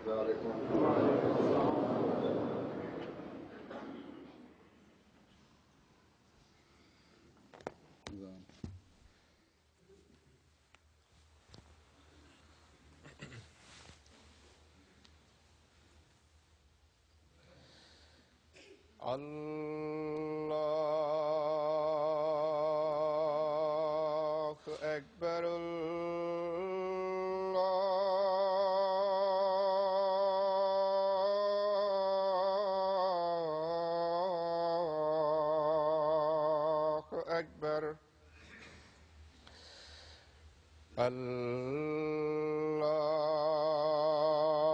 الله أكبر الله أكبر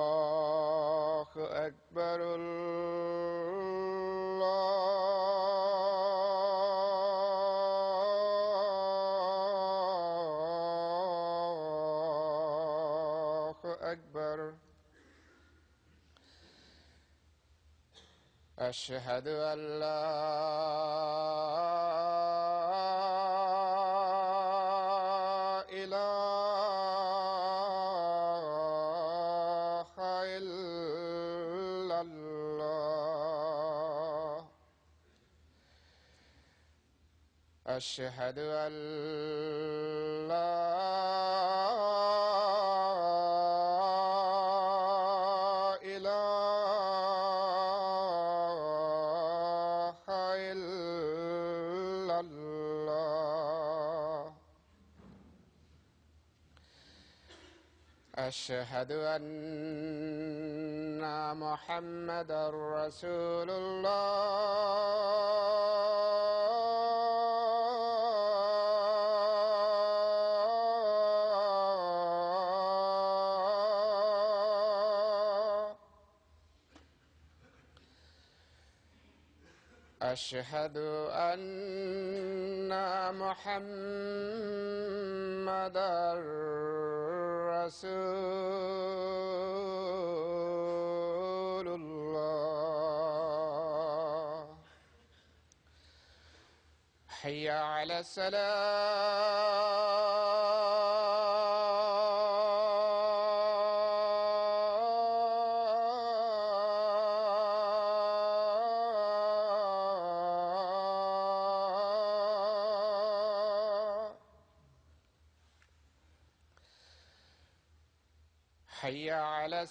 الله أكبر الله أكبر أشهد أن لا إله إلا الله أشهد أن لا إله إلا الله أشهد أن محمدا رسول الله أشهد أن محمدا رسول الله حي على الصلاة حي على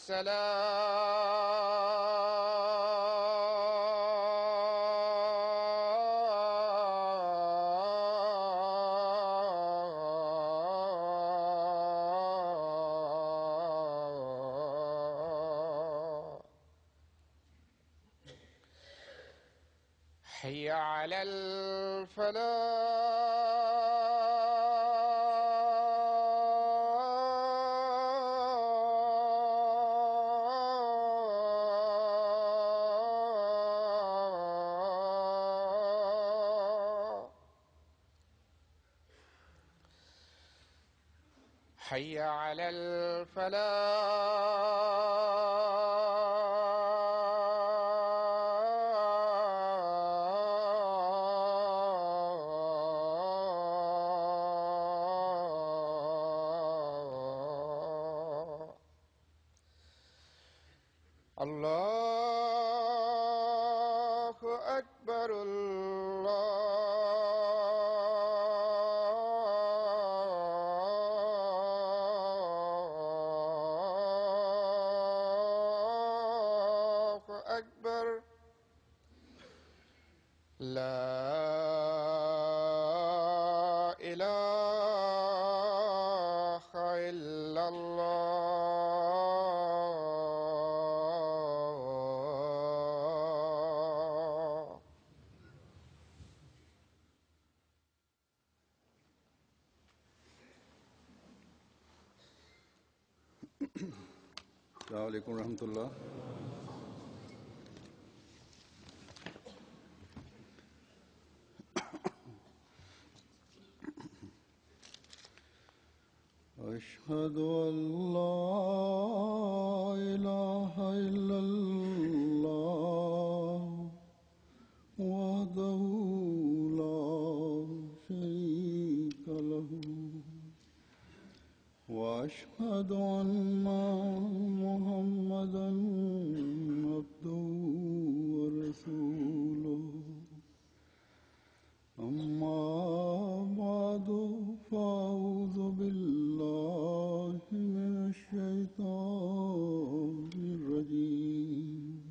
الصلاة حي على الفلاح حي على الفلاح الله أكبر الله أكبر لا إله إلا الله السلام عليكم ورحمة الله. أشهد أن لا إله إلا الله وحده لا شريك له وأشهد أن محمدا الشيطان الرجيم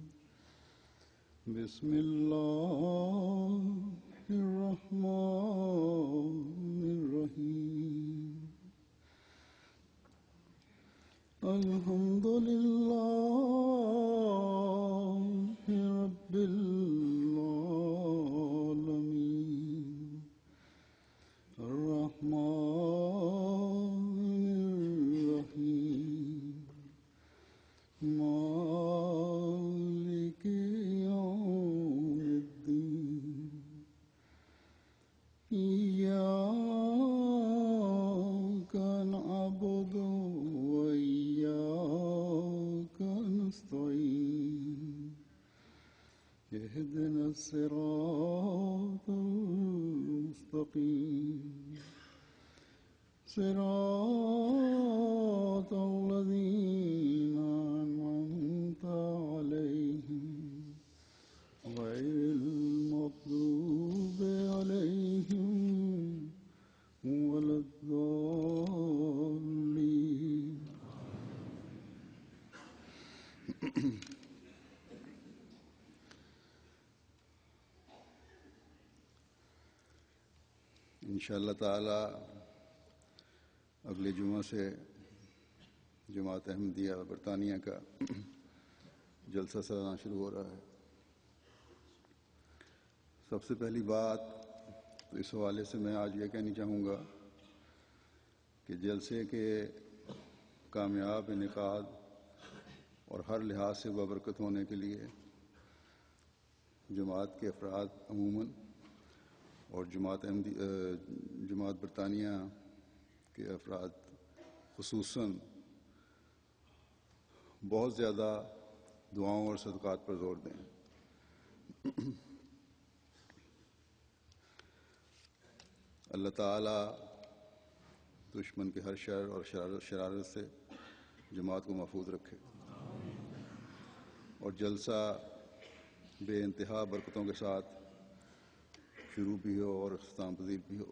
بسم الله الرحمن الرحيم الحمد لله رب العالمين الرحمن الرحيم مالك يوم الدين إياك نعبد وإياك نستعين اهدنا الصراط المستقيم صراط الذين أنعمت عليهم غير المغضوب عليهم ولا الضالين انشاءاللہ تعالی اگلے جمعہ سے جماعت احمدیہ برطانیہ کا جلسہ سالانہ شروع ہو رہا ہے۔ سب سے پہلی بات تو اس حوالے سے میں آج یہ کہنی چاہوں گا کہ جلسے کے کامیاب انعقاد اور ہر لحاظ سے بابرکت ہونے کے لیے جماعت کے افراد عموماً اور جماعت برطانیہ کے افراد خصوصاً بہت زیادہ دعاؤں اور صدقات پر زور دیں۔ اللہ تعالیٰ دشمن کے ہر شر اور شرارت سے جماعت کو محفوظ رکھے اور جلسہ بے انتہا برکتوں کے ساتھ شروع بھی ہو اور اختتام پذیر بھی ہو۔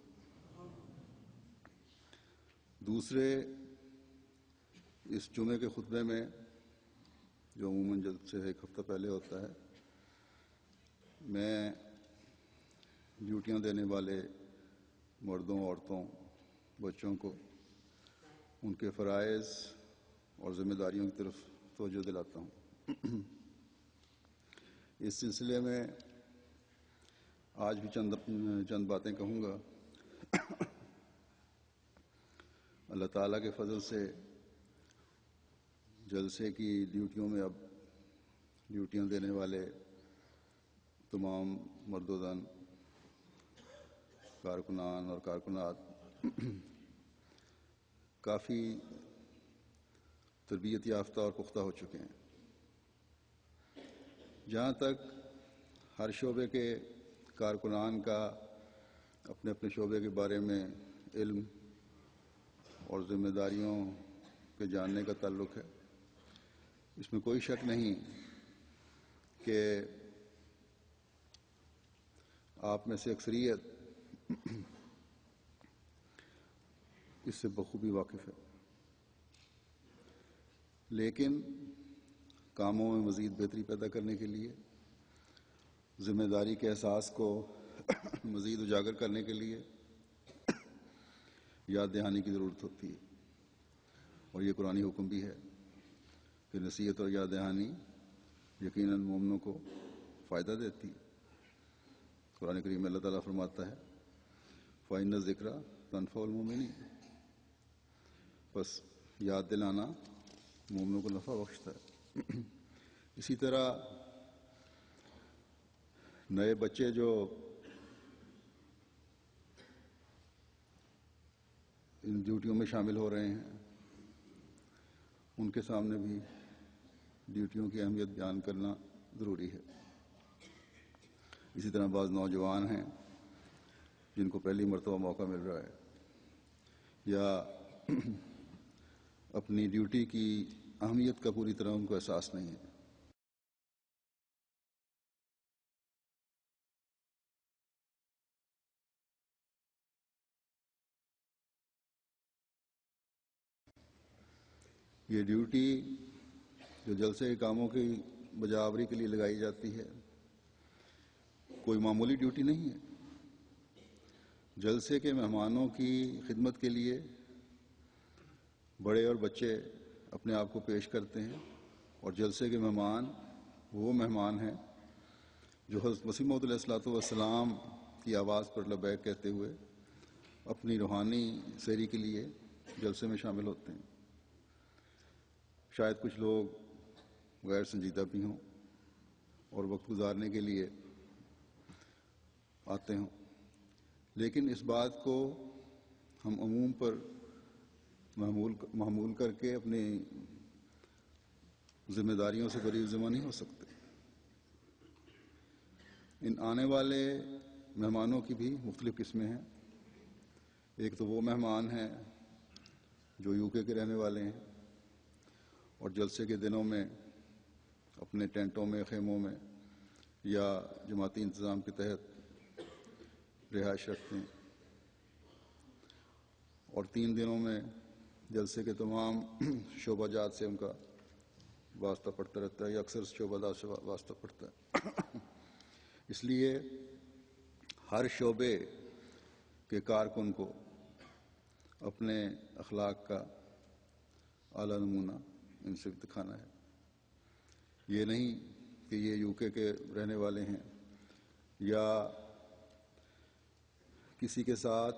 دوسرے، اس جمعے کے خطبے میں جو عموماً جلسے سے ایک ہفتہ پہلے ہوتا ہے، میں ڈیوٹیاں دینے والے مردوں، عورتوں، بچوں کو ان کے فرائض اور ذمہ داریوں کی طرف توجہ دلاتا ہوں۔ اس سلسلے میں آج بھی چند باتیں کہوں گا۔ اللہ تعالیٰ کے فضل سے جلسے کی ڈیوٹیوں میں اب ڈیوٹیاں دینے والے تمام مرد و زن، کارکنان اور کارکنات کافی تربیت یافتہ اور پختہ ہو چکے ہیں۔ جہاں تک ہر شعبے کے کارکنان کا اپنے اپنے شعبے کے بارے میں علم اور ذمہ داریوں کے جاننے کا تعلق ہے، اس میں کوئی شک نہیں کہ آپ میں سے اکثریت اس سے بخوبی واقف ہے، لیکن کاموں میں مزید بہتری پیدا کرنے کے لیے، ذمہ داری کے احساس کو مزید اجاگر کرنے کے لیے یاد دہانی کی ضرورت ہوتی ہے، اور یہ قرآنی حکم بھی ہے کہ نصیحت اور یاد دہانی یقیناً مومنوں کو فائدہ دیتی ہے۔ قرآن کریم میں اللہ تعالیٰ فرماتا ہے فَإِنَّ الذِّكْرَ تَنفَعُ الْمُؤْمِنِينَ، بس یاد دلانا مومنوں کو نفع بخشتا ہے۔ اسی طرح نئے بچے جو ان ڈیوٹیوں میں شامل ہو رہے ہیں، ان کے سامنے بھی ڈیوٹیوں کی اہمیت بیان کرنا ضروری ہے۔ اسی طرح بعض نوجوان ہیں جن کو پہلی مرتبہ موقع مل رہا ہے یا اپنی ڈیوٹی کی اہمیت کا پوری طرح ان کو احساس نہیں ہے۔ یہ ڈیوٹی جو جلسے کے کاموں کی بجاوری کے لیے لگائی جاتی ہے کوئی معمولی ڈیوٹی نہیں ہے۔ جلسے کے مہمانوں کی خدمت کے لیے بڑے اور بچے اپنے آپ کو پیش کرتے ہیں، اور جلسے کے مہمان وہ مہمان ہیں جو حضرت مسیح موعود علیہ الصلوۃ والسلام کی آواز پر لبیک کہتے ہوئے اپنی روحانی سیری کے لیے جلسے میں شامل ہوتے ہیں۔ شاید کچھ لوگ غیر سنجیدہ بھی ہوں اور وقت گزارنے کے لیے آتے ہوں، لیکن اس بات کو ہم عموم پر محمول کر کے اپنی ذمہ داریوں سے قریب ذمہ نہیں ہو سکتے۔ ان آنے والے مہمانوں کی بھی مختلف قسمیں ہیں۔ ایک تو وہ مہمان ہیں جو UK کے رہنے والے ہیں اور جلسے کے دنوں میں اپنے ٹینٹوں میں، خیموں میں یا جماعتی انتظام کے تحت رہائش رکھتے ہیں، اور 3 دنوں میں جلسے کے تمام شعبہ جات سے ان کا واسطہ پڑتا رہتا ہے، یا اکثر شعبہ جات سے واسطہ پڑتا ہے۔ اس لیے ہر شعبے کے کارکن کو اپنے اخلاق کا اعلیٰ نمونہ ان سے دکھانا ہے۔ یہ نہیں کہ یہ UK کے رہنے والے ہیں یا کسی کے ساتھ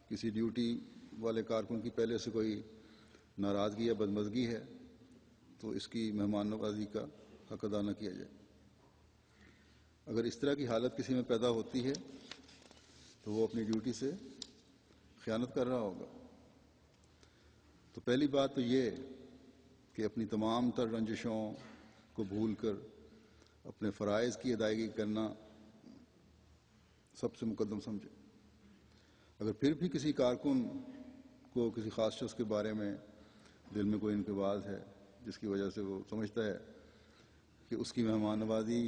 کسی ڈیوٹی والے کارکن کی پہلے سے کوئی ناراضگی یا بدمزگی ہے تو اس کی مہمان نوازی کا حق ادا نہ کیا جائے۔ اگر اس طرح کی حالت کسی میں پیدا ہوتی ہے تو وہ اپنی ڈیوٹی سے خیانت کر رہا ہوگا۔ تو پہلی بات تو یہ کہ اپنی تمام تر رنجشوں کو بھول کر اپنے فرائض کی ادائیگی کرنا سب سے مقدم سمجھے۔ اگر پھر بھی کسی کارکن کو کسی خاص شخص کے بارے میں دل میں کوئی انقباض ہے جس کی وجہ سے وہ سمجھتا ہے کہ اس کی مہمان نوازی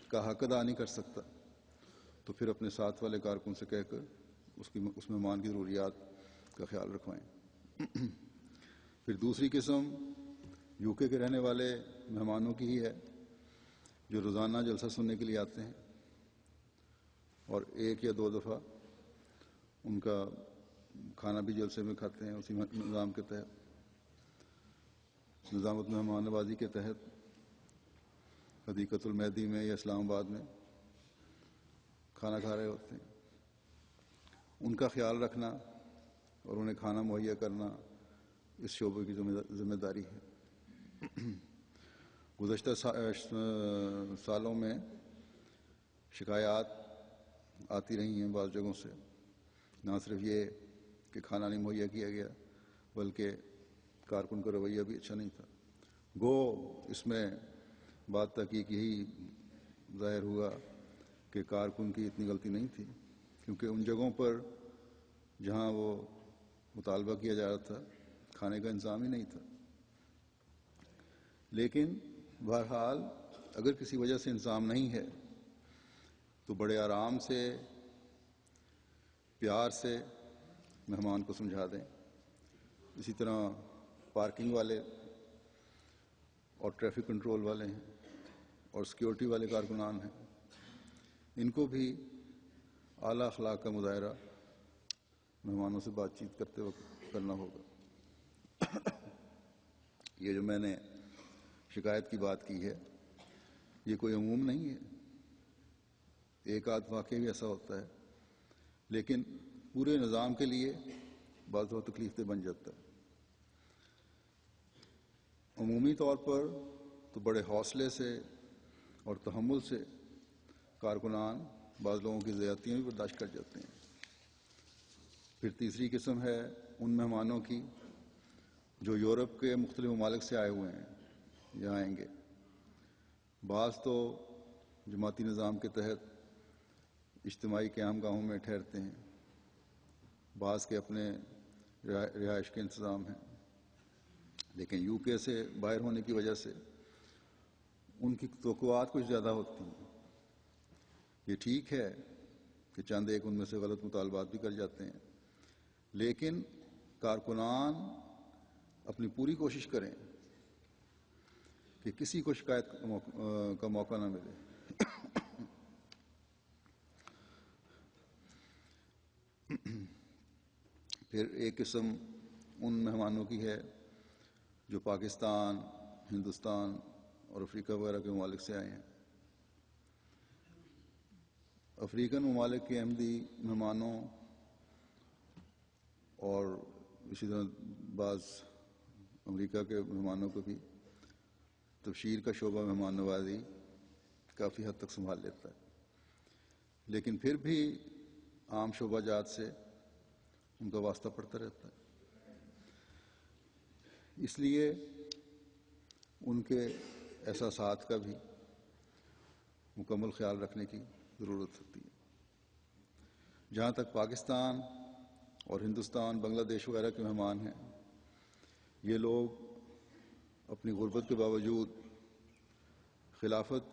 کا حق ادا نہیں کر سکتا، تو پھر اپنے ساتھ والے کارکن سے کہہ کر اس مہمان کی ضروریات کا خیال رکھوائیں۔ پھر دوسری قسم UK کے رہنے والے مہمانوں کی ہی ہے جو روزانہ جلسہ سننے کے لیے آتے ہیں اور 1 یا 2 دفعہ ان کا کھانا بھی جلسے میں کھاتے ہیں، اسی نظام کے تحت، نظامت مہمان نوازی کے تحت حدیقۃ المہدی میں یا اسلام آباد میں کھانا کھا رہے ہوتے ہیں۔ ان کا خیال رکھنا اور انہیں کھانا مہیا کرنا اس شعبے کی ذمہ داری ہے۔ گزشتہ سالوں میں شکایات آتی رہی ہیں بعض جگہوں سے، نہ صرف یہ کہ کھانا نہیں مہیا کیا گیا بلکہ کارکن کا رویہ بھی اچھا نہیں تھا۔ گو اس میں بات تحقیق یہی ظاہر ہوا کہ کارکن کی اتنی غلطی نہیں تھی، کیونکہ ان جگہوں پر جہاں وہ مطالبہ کیا جا رہا تھا کھانے کا انتظام ہی نہیں تھا۔ لیکن بہرحال اگر کسی وجہ سے انتظام نہیں ہے تو بڑے آرام سے، پیار سے مہمان کو سمجھا دیں۔ اسی طرح پارکنگ والے اور ٹریفک کنٹرول والے ہیں اور سیکیورٹی والے کارکنان ہیں، ان کو بھی اعلیٰ اخلاق کا مظاہرہ مہمانوں سے بات چیت کرتے وقت کرنا ہوگا۔ یہ جو میں نے شکایت کی بات کی ہے یہ کوئی عموم نہیں ہے، ایک آدھ واقعہ بھی ایسا ہوتا ہے، لیکن پورے نظام کے لیے بعض وقت تکلیف دہ بن جاتا ہے۔ عمومی طور پر تو بڑے حوصلے سے اور تحمل سے کارکنان بعض لوگوں کی زیادتیاں بھی برداشت کر جاتے ہیں۔ پھر تیسری قسم ہے ان مہمانوں کی جو یورپ کے مختلف ممالک سے آئے ہوئے ہیں یا آئیں گے۔ بعض تو جماعتی نظام کے تحت اجتماعی قیام گاہوں میں ٹھہرتے ہیں، بعض کے اپنے رہائش کے انتظام ہیں، لیکن UK سے باہر ہونے کی وجہ سے ان کی توقعات کچھ زیادہ ہوتی ہیں۔ یہ ٹھیک ہے کہ چند ایک ان میں سے غلط مطالبات بھی کر جاتے ہیں، لیکن کارکنان اپنی پوری کوشش کریں کہ کسی کو شکایت کا موقع نہ ملے. پھر ایک قسم ان مہمانوں کی ہے جو پاکستان، ہندوستان اور افریقہ وغیرہ کے ممالک سے آئے ہیں. افریقن ممالک کے احمدی مہمانوں اور اسی طرح بعض امریکہ کے مہمانوں کو بھی تبشیر کا شعبہ مہمان نوازی کافی حد تک سنبھال لیتا ہے، لیکن پھر بھی عام شعبہ جات سے ان کا واسطہ پڑتا رہتا ہے. اس لیے ان کے احساسات کا بھی مکمل خیال رکھنے کی ضرورت ہوتی ہے. جہاں تک پاکستان اور ہندوستان، بنگلہ دیش وغیرہ کے مہمان ہیں، یہ لوگ اپنی غربت کے باوجود خلافت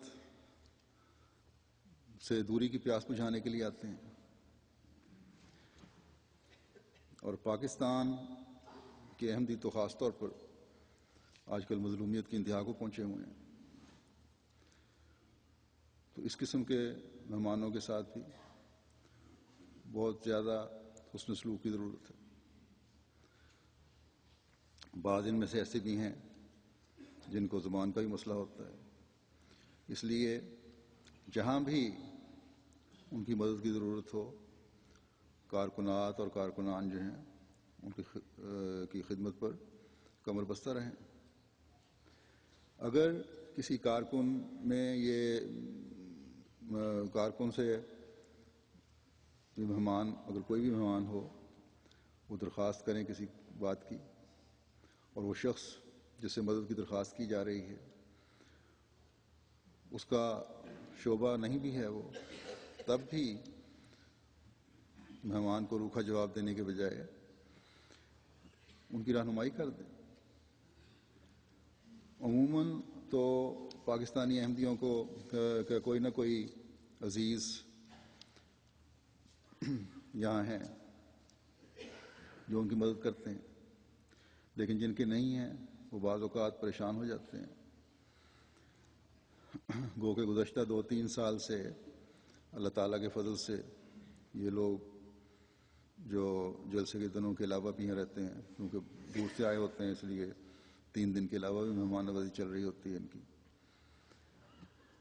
سے دوری کی پیاس بجھانے کے لیے آتے ہیں، اور پاکستان کے احمدی تو خاص طور پر آج کل مظلومیت کی انتہا کو پہنچے ہوئے ہیں. تو اس قسم کے مہمانوں کے ساتھ بھی بہت زیادہ حسن سلوک کی ضرورت ہے. بعض ان میں سے ایسے بھی ہیں جن کو زبان کا بھی مسئلہ ہوتا ہے، اس لیے جہاں بھی ان کی مدد کی ضرورت ہو، کارکنات اور کارکنان جو ہیں ان کی خدمت پر کمر بستہ رہیں. اگر کسی کارکن میں کارکن سے اگر کوئی بھی مہمان ہو، وہ درخواست کریں کسی بات کی، اور وہ شخص جس سے مدد کی درخواست کی جا رہی ہے اس کا شعبہ نہیں بھی ہے وہ، تب بھی مہمان کو روکھا جواب دینے کے بجائے ان کی رہنمائی کر دیں. عموماً تو پاکستانی احمدیوں کو کوئی نہ کوئی عزیز یہاں ہیں جو ان کی مدد کرتے ہیں، لیکن جن کے نہیں ہیں وہ بعض اوقات پریشان ہو جاتے ہیں. گو کہ گزشتہ 2-3 سال سے اللہ تعالیٰ کے فضل سے یہ لوگ جو جلسے کے دنوں کے علاوہ بھی یہاں رہتے ہیں، کیونکہ دور سے آئے ہوتے ہیں، اس لیے 3 دن کے علاوہ بھی مہمان نوازی چل رہی ہوتی ہے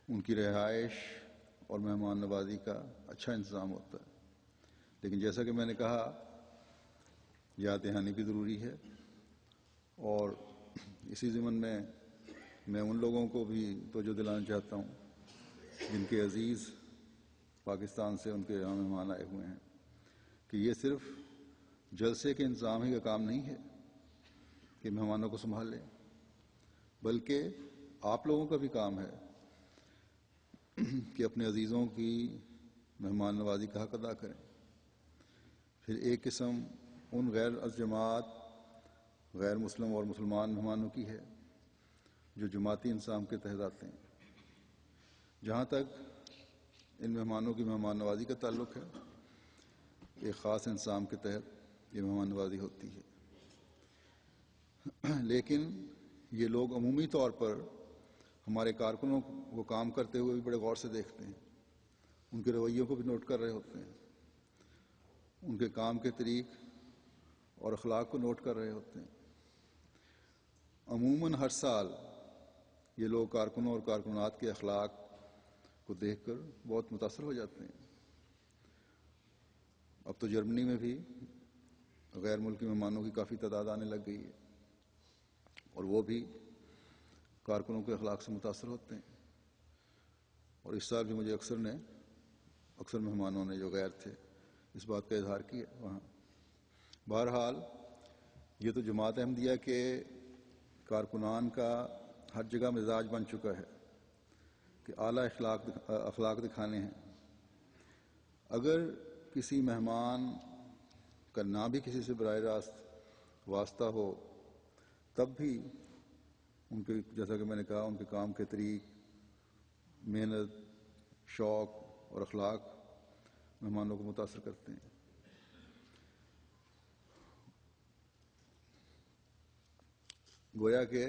ان کی رہائش اور مہمان نوازی کا اچھا انتظام ہوتا ہے. لیکن جیسا کہ میں نے کہا، یاد دہانی بھی ضروری ہے، اور اسی ضمن میں ان لوگوں کو بھی توجہ دلانا چاہتا ہوں جن کے عزیز پاکستان سے ان کے یہاں مہمان آئے ہوئے ہیں، کہ یہ صرف جلسے کے انتظام ہی کا کام نہیں ہے کہ مہمانوں کو سنبھال لیں، بلکہ آپ لوگوں کا بھی کام ہے کہ اپنے عزیزوں کی مہمان نوازی کا حق ادا کریں. پھر ایک قسم ان غیر از جماعت، غیر مسلم اور مسلمان مہمانوں کی ہے جو جماعتی انضمام کے تحت آتے ہیں. جہاں تک ان مہمانوں کی مہمان نوازی کا تعلق ہے، ایک خاص انضمام کے تحت یہ مہمان نوازی ہوتی ہے، لیکن یہ لوگ عمومی طور پر ہمارے کارکنوں کو کام کرتے ہوئے بھی بڑے غور سے دیکھتے ہیں، ان کے رویوں کو بھی نوٹ کر رہے ہوتے ہیں، ان کے کام کے طریق اور اخلاق کو نوٹ کر رہے ہوتے ہیں. عموماً ہر سال یہ لوگ کارکنوں اور کارکنات کے اخلاق کو دیکھ کر بہت متاثر ہو جاتے ہیں. اب تو جرمنی میں بھی غیر ملکی مہمانوں کی کافی تعداد آنے لگ گئی ہے، اور وہ بھی کارکنوں کے اخلاق سے متاثر ہوتے ہیں. اور اس سال بھی مجھے اکثر مہمانوں نے جو غیر تھے اس بات کا اظہار کیا وہاں. بہرحال یہ تو جماعت احمدیہ کے کارکنان کا ہر جگہ مزاج بن چکا ہے کہ اعلیٰ اخلاق دکھانے ہیں. اگر کسی مہمان کا نہ بھی کسی سے براہ راست واسطہ ہو، تب بھی ان کے، جیسا کہ میں نے کہا، ان کے کام کے طریق، محنت، شوق اور اخلاق مہمانوں کو متاثر کرتے ہیں. گویا کہ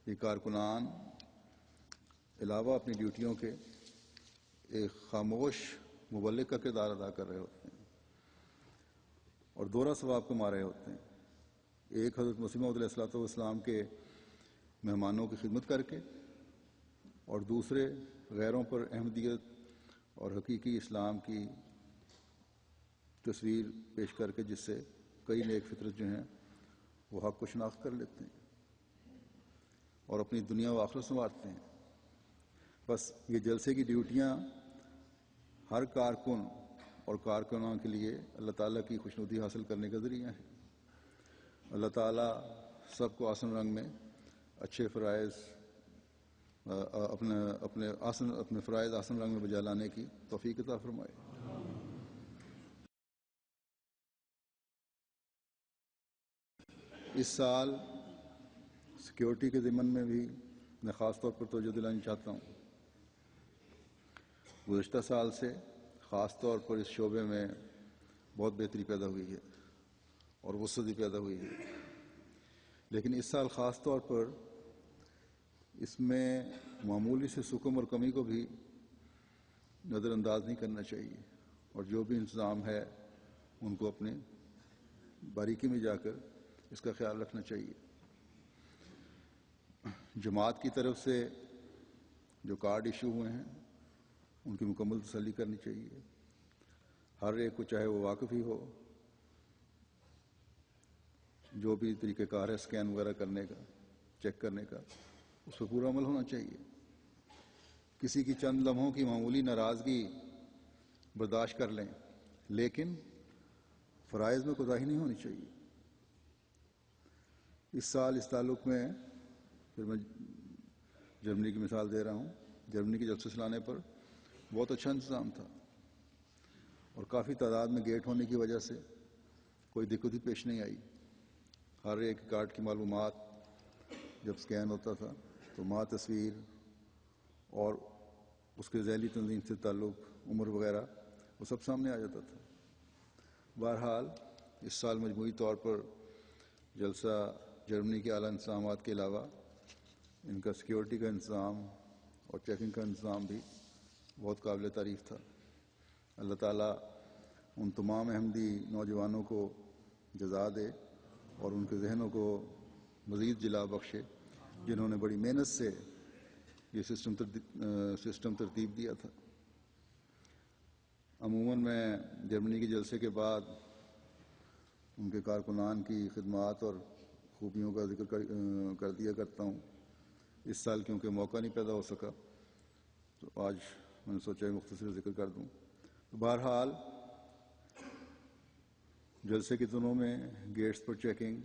یہ کارکنان علاوہ اپنی ڈیوٹیوں کے ایک خاموش مبلغ کا کردار ادا کر رہے ہوتے ہیں اور دوہرا ثواب کما رہے ہوتے ہیں. ایک حضرت مسیح موعود علیہ الصلوۃ والسلام کے مہمانوں کی خدمت کر کے، اور دوسرے غیروں پر احمدیت اور حقیقی اسلام کی تصویر پیش کر کے، جس سے کئی نیک فطرت جو ہیں وہ حق کو شناخت کر لیتے ہیں اور اپنی دنیا و آخرت سنوارتے ہیں. بس یہ جلسے کی ڈیوٹیاں ہر کارکن اور کارکنوں کے لیے اللہ تعالیٰ کی خوشنودی حاصل کرنے کا ذریعہ ہیں. اللہ تعالیٰ سب کو آسن رنگ میں اچھے فرائض اپنے فرائض آسن رنگ میں بجا لانے کی توفیق عطا فرمائے. اس سال سیکیورٹی کے ضمن میں بھی میں خاص طور پر توجہ دلانی چاہتا ہوں. گزشتہ سال سے خاص طور پر اس شعبے میں بہت بہتری پیدا ہوئی ہے اور وسعت پیدا ہوئی ہے، لیکن اس سال خاص طور پر اس میں معمولی سے سکم اور کمی کو بھی نظر انداز نہیں کرنا چاہیے، اور جو بھی انتظام ہے ان کو اپنے باریکی میں جا کر اس کا خیال رکھنا چاہیے. جماعت کی طرف سے جو کارڈ ایشو ہوئے ہیں ان کی مکمل تسلی کرنی چاہیے. ہر ایک کو، چاہے وہ واقف ہی ہو، جو بھی طریقہ کار ہے اسکین وغیرہ کرنے کا، چیک کرنے کا، اس پر پورا عمل ہونا چاہیے. کسی کی چند لمحوں کی معمولی ناراضگی برداشت کر لیں، لیکن فرائض میں کوتاہی نہیں ہونی چاہیے. اس سال اس تعلق میں پھر میں جرمنی کی مثال دے رہا ہوں. جرمنی کے جلسے چلانے پر بہت اچھا انتظام تھا اور کافی تعداد میں گیٹ ہونے کی وجہ سے کوئی دقت ہی پیش نہیں آئی. ہر ایک کارڈ کی معلومات جب اسکین ہوتا تھا تو ماں تصویر اور اس کے ذیلی تنظیم سے تعلق، عمر وغیرہ، وہ سب سامنے آ جاتا تھا. بہرحال اس سال مجموعی طور پر جلسہ جرمنی کے اعلیٰ انتظامات کے علاوہ ان کا سیکیورٹی کا انتظام اور چیکنگ کا انتظام بھی بہت قابل تعریف تھا. اللہ تعالیٰ ان تمام احمدی نوجوانوں کو جزا دے اور ان کے ذہنوں کو مزید جلا بخشے جنہوں نے بڑی محنت سے یہ سسٹم ترتیب دیا تھا. عموماً میں جرمنی کے جلسے کے بعد ان کے کارکنان کی خدمات اور خوبیوں کا ذکر کر دیا کرتا ہوں. اس سال کیونکہ موقع نہیں پیدا ہو سکا تو آج میں نے سوچا مختصر ذکر کر دوں. بہرحال جلسے کے دنوں میں گیٹس پر چیکنگ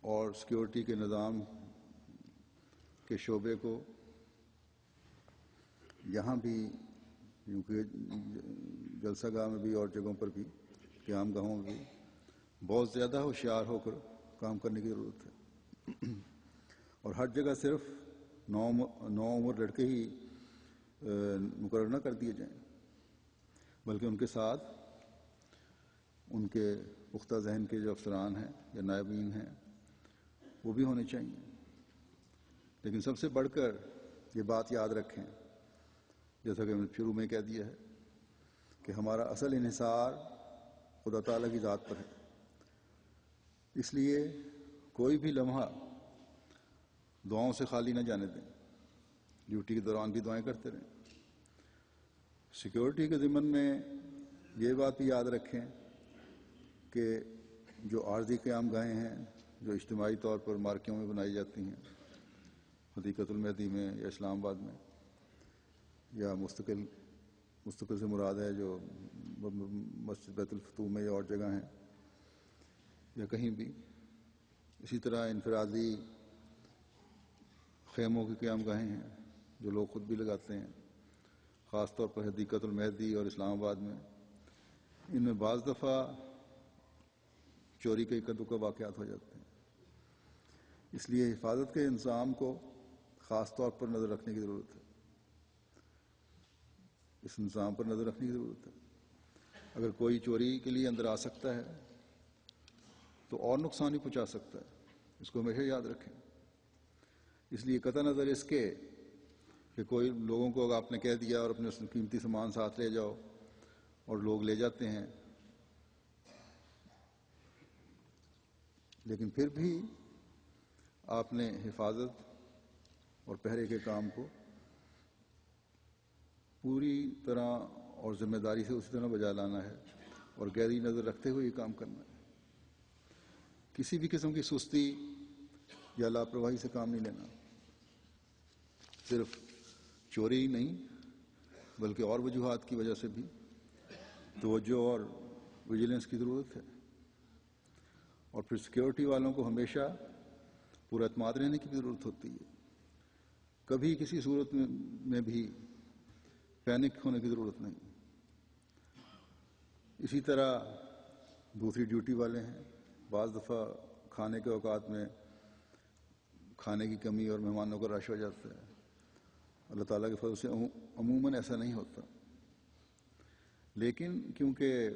اور سیکیورٹی کے نظام کے شعبے کو یہاں بھی، کیونکہ جلسہ گاہ میں بھی اور جگہوں پر بھی، قیام گاہوں میں بھی بہت زیادہ ہوشیار ہو کر کام کرنے کی ضرورت ہے. اور ہر جگہ صرف نو عمر لڑکے ہی مقرر نہ کر دیے جائیں، بلکہ ان کے ساتھ ان کے پختہ ذہن کے جو افسران ہیں یا نائبین ہیں وہ بھی ہونے چاہیے. لیکن سب سے بڑھ کر یہ بات یاد رکھیں، جیسا کہ میں نے شروع میں کہہ دیا ہے، کہ ہمارا اصل انحصار خدا تعالیٰ کی ذات پر ہے. اس لیے کوئی بھی لمحہ دعاؤں سے خالی نہ جانے دیں. ڈیوٹی کے دوران بھی دعائیں کرتے رہیں. سیکیورٹی کے ضمن میں یہ بات بھی یاد رکھیں کہ جو عارضی قیام گاہیں ہیں جو اجتماعی طور پر مارکیوں میں بنائی جاتی ہیں، حدیقۃ المہدی میں یا اسلام آباد میں، یا مستقل سے مراد ہے جو مسجد بیت الفتوح میں یا اور جگہ ہیں یا کہیں بھی، اسی طرح انفرادی خیموں کی قیام گاہیں ہیں جو لوگ خود بھی لگاتے ہیں، خاص طور پر حدیقۃ المہدی اور اسلام آباد میں. ان میں بعض دفعہ چوری کے اکا دکا واقعات ہو جاتے ہیں. اس لیے حفاظت کے انتظام کو خاص طور پر نظر رکھنے کی ضرورت ہے. اس انتظام پر نظر رکھنے کی ضرورت ہے. اگر کوئی چوری کے لیے اندر آ سکتا ہے تو اور نقصان ہی پہنچا سکتا ہے. اس کو ہمیشہ یاد رکھیں. اس لیے قطع نظر اس کے کہ کوئی لوگوں کو آپ نے کہہ دیا اور اپنے قیمتی سامان ساتھ لے جاؤ اور لوگ لے جاتے ہیں، لیکن پھر بھی آپ نے حفاظت اور پہرے کے کام کو پوری طرح اور ذمہ داری سے اسی طرح بجا لانا ہے اور گہری نظر رکھتے ہوئے یہ کام کرنا ہے. کسی بھی قسم کی سستی یا لاپرواہی سے کام نہیں لینا. صرف چوری ہی نہیں بلکہ اور وجوہات کی وجہ سے بھی توجہ اور ویجیلنس کی ضرورت ہے. اور پھر سیکیورٹی والوں کو ہمیشہ پورا اعتماد رہنے کی بھی ضرورت ہوتی ہے. کبھی کسی صورت میں بھی پینک ہونے کی ضرورت نہیں. اسی طرح دوسری ڈیوٹی والے ہیں. بعض دفعہ کھانے کے اوقات میں کھانے کی کمی اور مہمانوں کا رش ہو جاتا ہے. اللہ تعالیٰ کے فضل سے عموماً ایسا نہیں ہوتا، لیکن کیونکہ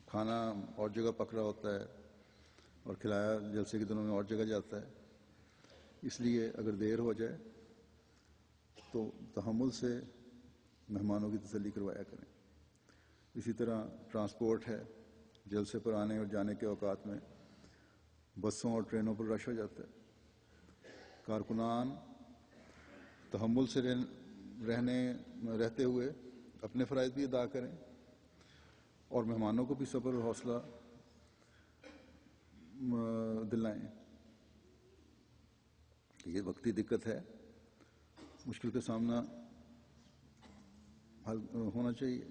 کھانا اور جگہ پک رہا ہوتا ہے اور کھلایا جلسے کے دنوں میں اور جگہ جاتا ہے، اس لیے اگر دیر ہو جائے تو تحمل سے مہمانوں کی تسلی کروایا کریں. اسی طرح ٹرانسپورٹ ہے. جلسے پر آنے اور جانے کے اوقات میں بسوں اور ٹرینوں پر رش ہو جاتا ہے. کارکنان تحمل سے رہتے ہوئے اپنے فرائض بھی ادا کریں اور مہمانوں کو بھی صبر اور حوصلہ دلائیں کہ یہ وقتی دقت ہے، مشکل کا سامنا حل ہونا چاہیے.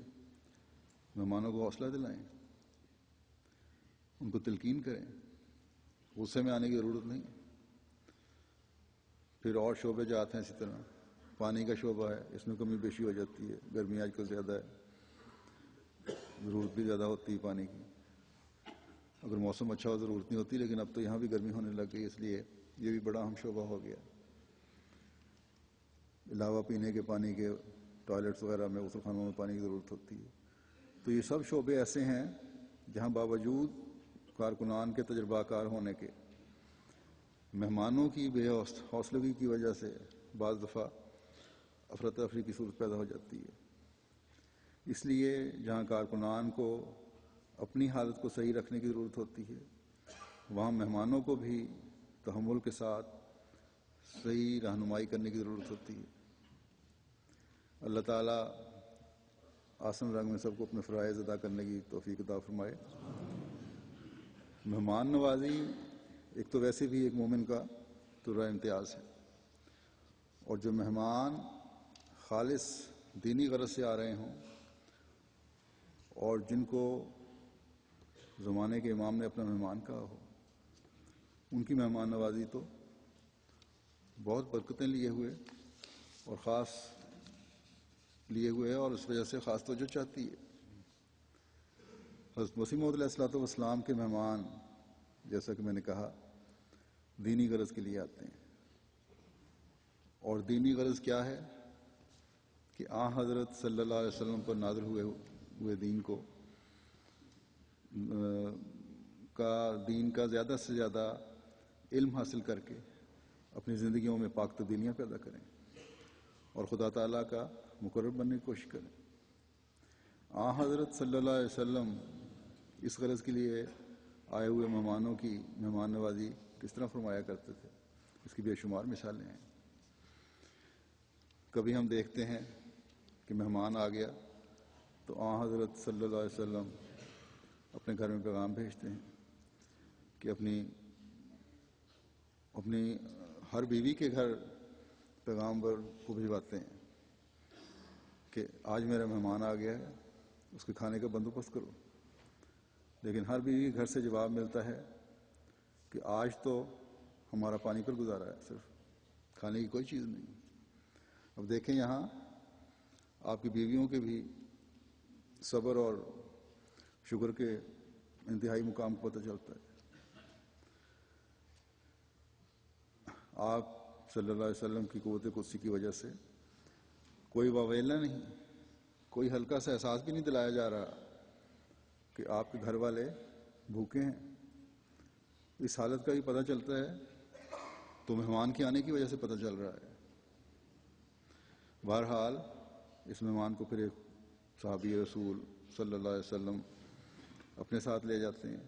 مہمانوں کو حوصلہ دلائیں، ان کو تلقین کریں. غصے میں آنے کی ضرورت نہیں. پھر اور شعبے جاتے ہیں. اسی طرح پانی کا شعبہ ہے، اس میں کمی بیشی ہو جاتی ہے. گرمی آج کل زیادہ ہے، ضرورت بھی زیادہ ہوتی ہے پانی کی. اگر موسم اچھا ہو ضرورت نہیں ہوتی، لیکن اب تو یہاں بھی گرمی ہونے لگ گئی، اس لیے یہ بھی بڑا اہم شعبہ ہو گیا. علاوہ پینے کے پانی کے ٹوائلٹس وغیرہ میں غسل خانوں میں پانی کی ضرورت ہوتی ہے. تو یہ سب شعبے ایسے ہیں جہاں باوجود کارکنان کے تجربہ کار ہونے کے مہمانوں کی بے حوصلگی کی وجہ سے بعض دفعہ افراتفری کی صورت پیدا ہو جاتی ہے. اس لیے جہاں کارکنان کو اپنی حالت کو صحیح رکھنے کی ضرورت ہوتی ہے، وہاں مہمانوں کو بھی تحمل کے ساتھ صحیح رہنمائی کرنے کی ضرورت ہوتی ہے. اللہ تعالیٰ آسن رنگ میں سب کو اپنے فرائض ادا کرنے کی توفیق عطا فرمائے. مہمان نوازی ایک تو ویسے بھی ایک مومن کا ترہ امتیاز ہے، اور جو مہمان خالص دینی غرض سے آ رہے ہوں اور جن کو زمانے کے امام نے اپنا مہمان کہا ہو، ان کی مہمان نوازی تو بہت برکتیں لیے ہوئے اور خاص لیے ہوئے ہے، اور اس وجہ سے خاص توجہ چاہتی ہے. حضرت مسیح موعود علیہ السلام کے مہمان جیسا کہ میں نے کہا دینی غرض کے لیے آتے ہیں. اور دینی غرض کیا ہے کہ حضرت صلی اللہ علیہ وسلم پر نازل ہوئے دین کو دین کا زیادہ سے زیادہ علم حاصل کر کے اپنی زندگیوں میں پاک تبدیلیاں پیدا کریں اور خدا تعالیٰ کا مقرب بننے کی کوشش کریں. حضرت صلی اللہ علیہ وسلم اس غرض کے لیے آئے ہوئے مہمانوں کی مہمان نوازی کس طرح فرمایا کرتے تھے، اس کی بے شمار مثالیں ہیں. کبھی ہم دیکھتے ہیں کہ مہمان آ گیا تو حضرت صلی اللہ علیہ وسلم اپنے گھر میں پیغام بھیجتے ہیں کہ اپنی ہر بیوی کے گھر پیغامبر کو بھجواتے ہیں کہ آج میرا مہمان آ گیا ہے، اس کے کھانے کا بندوبست کرو. لیکن ہر بیوی کے گھر سے جواب ملتا ہے کہ آج تو ہمارا پانی پر گزارا ہے، صرف کھانے کی کوئی چیز نہیں. اب دیکھیں یہاں آپ کی بیویوں کے بھی صبر اور شکر کے انتہائی مقام کو پتہ چلتا ہے. آپ صلی اللہ علیہ وسلم کی قوت قدسی کی وجہ سے کوئی واویلا نہیں، کوئی ہلکا سا احساس بھی نہیں دلایا جا رہا کہ آپ کے گھر والے بھوکے ہیں. اس حالت کا بھی پتہ چلتا ہے تو مہمان کے آنے کی وجہ سے پتہ چل رہا ہے۔ بہرحال اس مہمان کو پھر ایک صحابی رسول صلی اللہ علیہ وسلم اپنے ساتھ لے جاتے ہیں،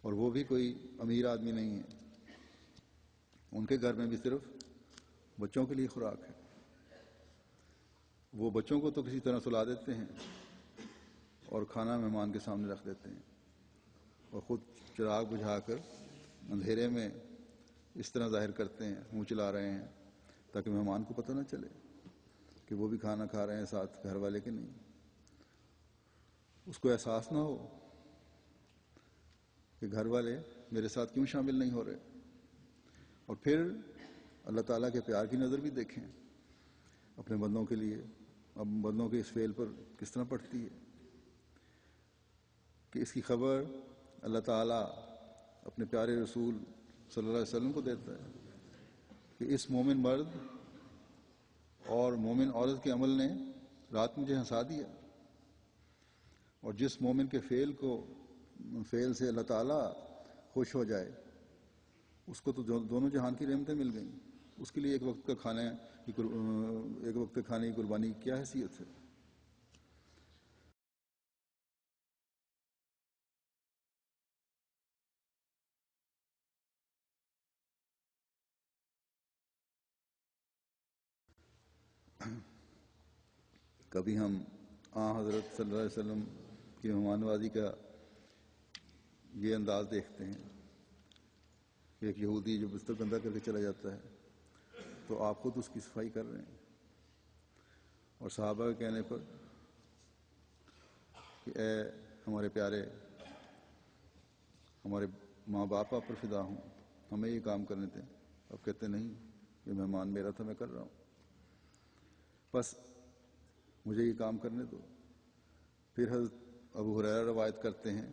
اور وہ بھی کوئی امیر آدمی نہیں ہے، ان کے گھر میں بھی صرف بچوں کے لیے خوراک ہے۔ وہ بچوں کو تو کسی طرح سلا دیتے ہیں اور کھانا مہمان کے سامنے رکھ دیتے ہیں، اور خود چراغ بجھا کر اندھیرے میں اس طرح ظاہر کرتے ہیں، منہ چلا رہے ہیں تاکہ مہمان کو پتہ نہ چلے کہ وہ بھی کھانا کھا رہے ہیں ساتھ گھر والے کے نہیں، اس کو احساس نہ ہو کہ گھر والے میرے ساتھ کیوں شامل نہیں ہو رہے۔ اور پھر اللہ تعالیٰ کے پیار کی نظر بھی دیکھیں اپنے بندوں کے لیے، اب بندوں کے اس فعل پر کس طرح پڑتی ہے کہ اس کی خبر اللہ تعالیٰ اپنے پیارے رسول صلی اللہ علیہ وسلم کو دیتا ہے کہ اس مومن مرد اور مومن عورت کے عمل نے رات مجھے ہنسا دیا، اور جس مومن کے فعل سے اللہ تعالیٰ خوش ہو جائے اس کو تو دونوں جہان کی رحمتیں مل گئیں، اس کے لیے ایک وقت کھانے کی قربانی کی کیا حیثیت ہے۔ کبھی ہم حضرت صلی اللہ علیہ وسلم کی مہمان نوازی کا یہ انداز دیکھتے ہیں کہ ایک یہودی جو بستر گندہ کر کے چلا جاتا ہے تو آپ خود اس کی صفائی کر رہے ہیں، اور صحابہ کے کہنے پر کہ اے ہمارے پیارے، ہمارے ماں باپ آپ پر فدا ہوں، ہمیں یہ کام کرنے دیں، اب کہتے نہیں یہ مہمان میرا تھا، میں کر رہا ہوں، بس مجھے یہ کام کرنے دو۔ پھر حضرت ابو ہریرہ روایت کرتے ہیں